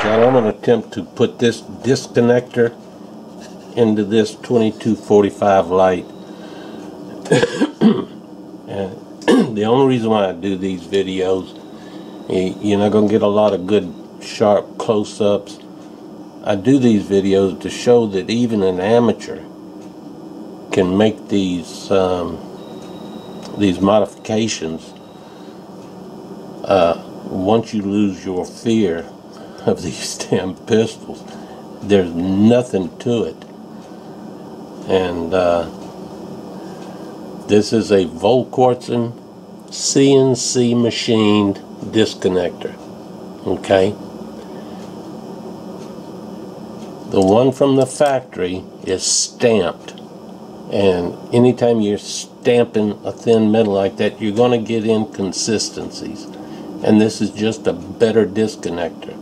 channel, I'm going to attempt to put this disconnector into this 2245 light. And the only reason why I do these videos, you're not going to get a lot of good sharp close-ups. I do these videos to show that even an amateur can make these modifications. Once you lose your fear of these damn pistols, there's nothing to it. And this is a Volquartsen CNC machined disconnector. Okay, the one from the factory is stamped, and anytime you're stamping a thin metal like that, you're going to get inconsistencies, and this is just a better disconnector.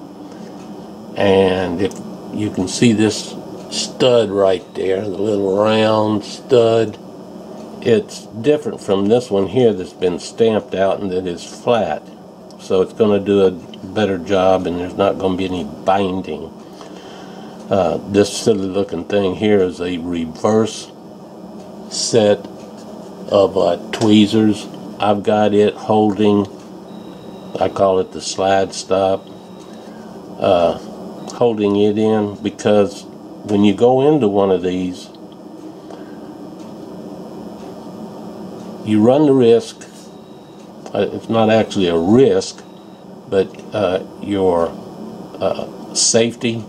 And if you can see this stud right there, the little round stud, it's different from this one here that's been stamped out and that is flat. So it's going to do a better job, and there's not going to be any binding. This silly looking thing here is a reverse set of tweezers. I've got it holding, I call it the slide stop, holding it in, because when you go into one of these, you run the risk, it's not actually a risk, but your safety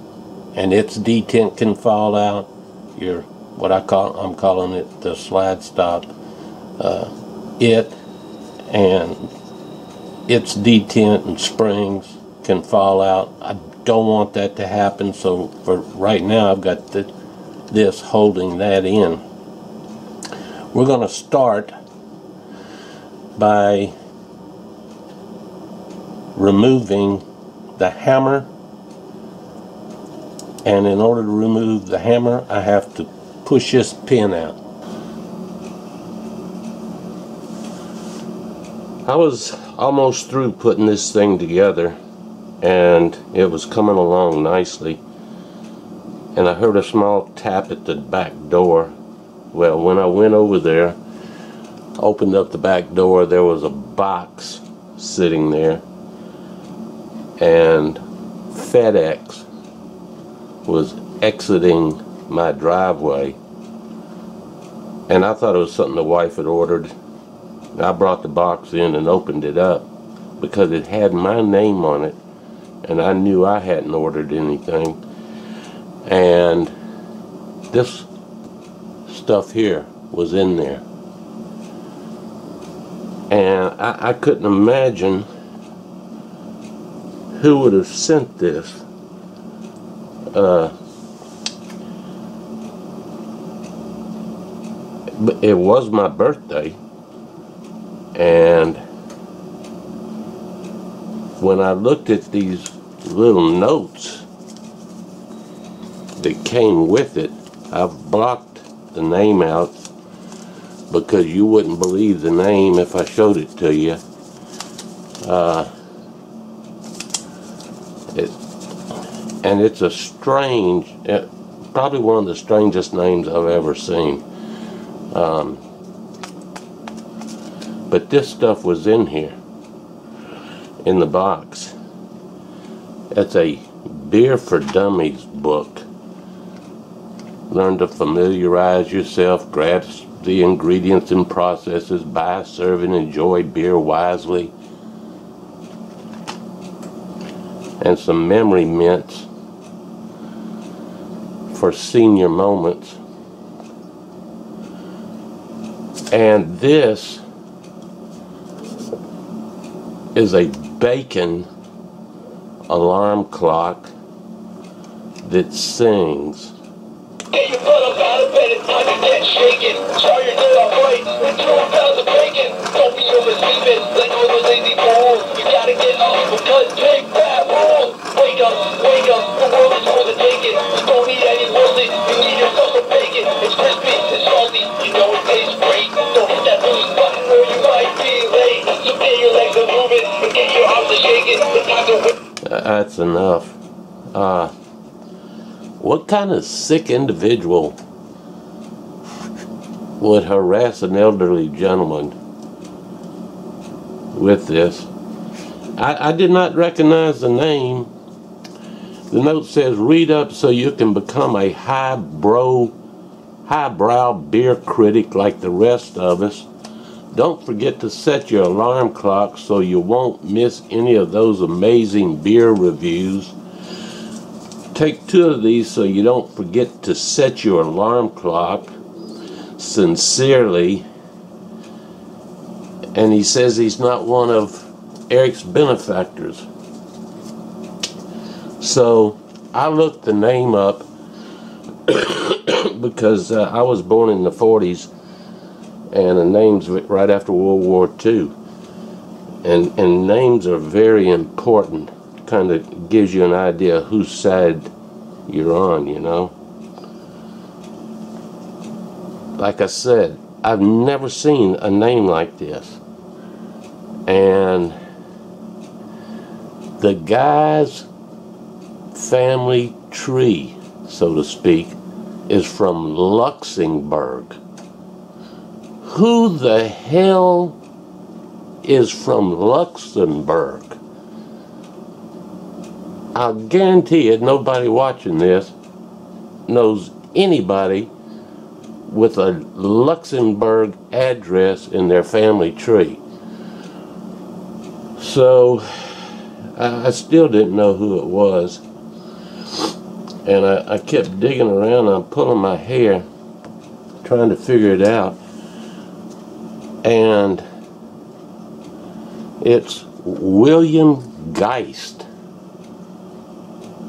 and its detent can fall out. Your, what I'm calling it the slide stop, it and its detent and springs can fall out. I don't want that to happen, so for right now I've got this holding that in. We're going to start by removing the hammer, and in order to remove the hammer I have to push this pin out. I was almost through putting this thing together, and it was coming along nicely, and I heard a small tap at the back door. Well, when I went over there, opened up the back door, there was a box sitting there, and FedEx was exiting my driveway, and I thought it was something the wife had ordered. I brought the box in and opened it up because it had my name on it, and I knew I hadn't ordered anything. And this stuff here was in there, and I couldn't imagine who would have sent this. But it was my birthday, and when I looked at these little notes that came with it, I've blocked the name out because you wouldn't believe the name if I showed it to you. And it's a strange, probably one of the strangest names I've ever seen. But this stuff was in here, in the box. It's a Beer for Dummies book. Learn to familiarize yourself, grasp the ingredients and processes, buy, serve, and enjoy beer wisely. And some memory mints for senior moments. And this is a bacon alarm clock that sings. Get your butt up out of bed, it's time to get shaken. Try your dirt off right, and 2 pounds of bacon. Don't be oversleeping, like all those lazy fools. You gotta get up, because take that rule. Wake up, the world is for the taking. You don't need any woolly, you need yourself some bacon. It's crispy, it's salty, you know it tastes great. Don't hit that boost button or you might be late. So get your legs a moving, and get your arms a shaking. It's time to win. That's enough. What kind of sick individual would harass an elderly gentleman with this? I did not recognize the name. The note says, read up so you can become a highbrow beer critic like the rest of us. Don't forget to set your alarm clock so you won't miss any of those amazing beer reviews. Take 2 of these so you don't forget to set your alarm clock. Sincerely. And he says he's not one of Eric's benefactors. So I looked the name up because I was born in the 40s, and the name's right after World War II. And names are very important. Kind of gives you an idea whose side you're on, you know. Like I said, I've never seen a name like this. And the guy's family tree, so to speak, is from Luxembourg. Who the hell is from Luxembourg? I'll guarantee it, nobody watching this knows anybody with a Luxembourg address in their family tree. So I still didn't know who it was, and I kept digging around. I'm pulling my hair trying to figure it out, and it's William Geist.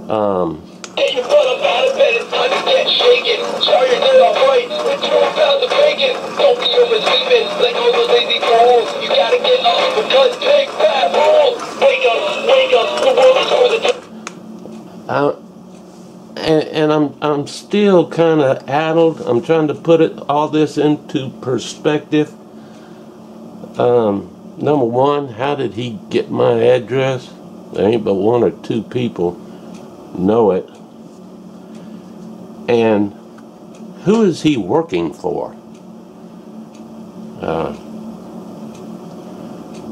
Get your butt up out of bed, it's time to get shaken. Start your day off right with 2 pounds of bacon. Don't be oversleeping like all those lazy fools. You gotta get up because big fat rules. Wake up, the world is for the And I'm still kind of addled. I'm trying to put all this into perspective. Number one, how did he get my address? There ain't but 1 or 2 people know it. And who is he working for?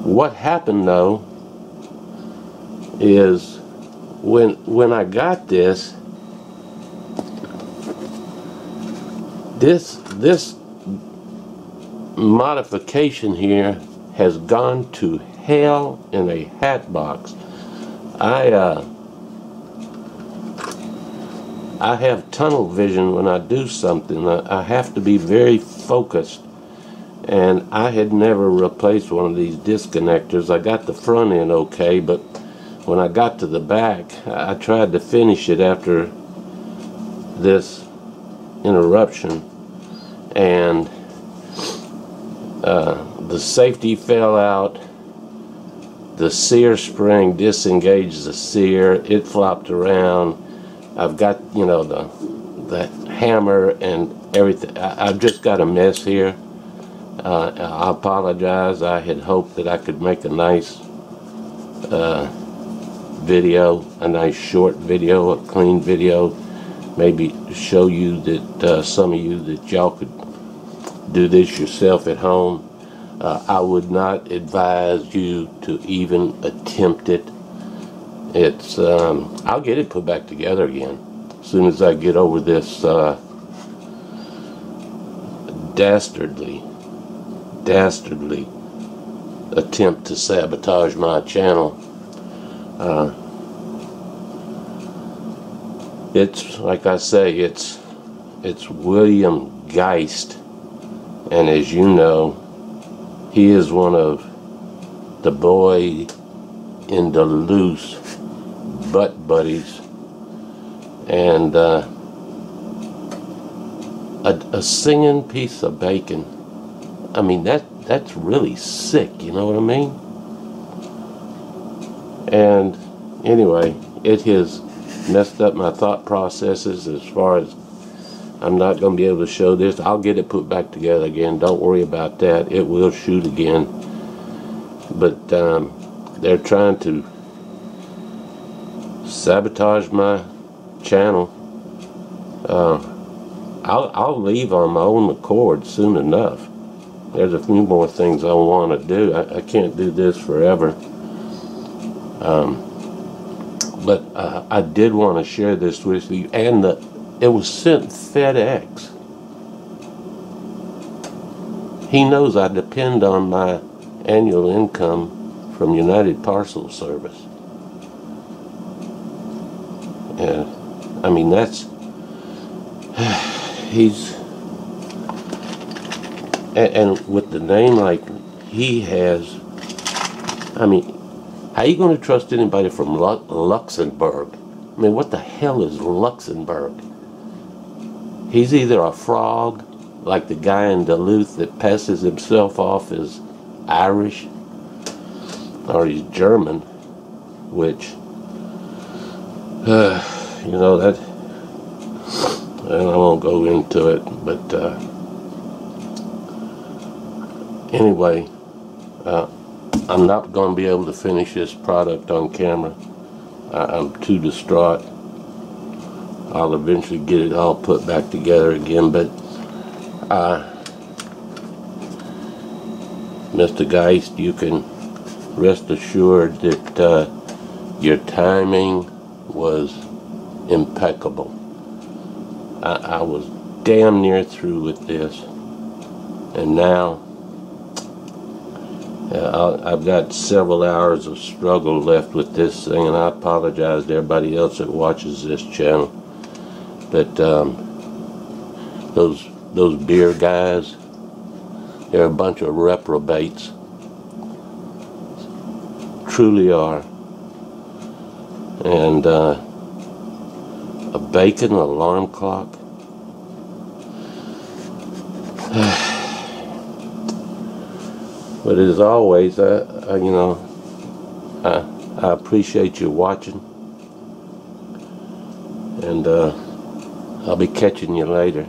What happened though is when I got this modification here has gone to hell in a hat box. I have tunnel vision when I do something. I have to be very focused, and I had never replaced one of these disconnectors. I got the front end okay, but when I got to the back, I tried to finish it after this interruption, and the safety fell out. The sear spring disengaged the sear. It flopped around. I've got, you know, the hammer and everything. I've just got a mess here. I apologize. I had hoped that I could make a nice video, a nice short video, a clean video, maybe show you that some of you that y'all could do this yourself at home. I would not advise you to even attempt it. It's I'll get it put back together again as soon as I get over this dastardly attempt to sabotage my channel. It's like I say, it's William Geist, and as you know, he is one of the boy in the loose butt buddies, and a singing piece of bacon. I mean, that's really sick, you know what I mean? And anyway, it has messed up my thought processes as far as I'm not going to be able to show this. I'll get it put back together again. Don't worry about that. It will shoot again. But they're trying to sabotage my channel. I'll leave on my own accord soon enough. There's a few more things I want to do. I can't do this forever. But I did want to share this with you. And it was sent FedEx. He knows I depend on my annual income from United Parcel Service. And I mean, that's he's and with the name like he has, I mean, how are you going to trust anybody from Luxembourg? I mean, what the hell is Luxembourg? He's either a frog, like the guy in Duluth that passes himself off as Irish, or he's German, which, you know, that, and I won't go into it, but anyway, I'm not going to be able to finish this product on camera. I'm too distraught. I'll eventually get it all put back together again, but Mr. Geist, you can rest assured that your timing was impeccable. I was damn near through with this, and now I've got several hours of struggle left with this thing, and I apologize to everybody else that watches this channel. But those beer guys, they're a bunch of reprobates. Truly are. And a bacon alarm clock. But as always, you know, I appreciate you watching, and I'll be catching you later.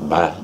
Bye.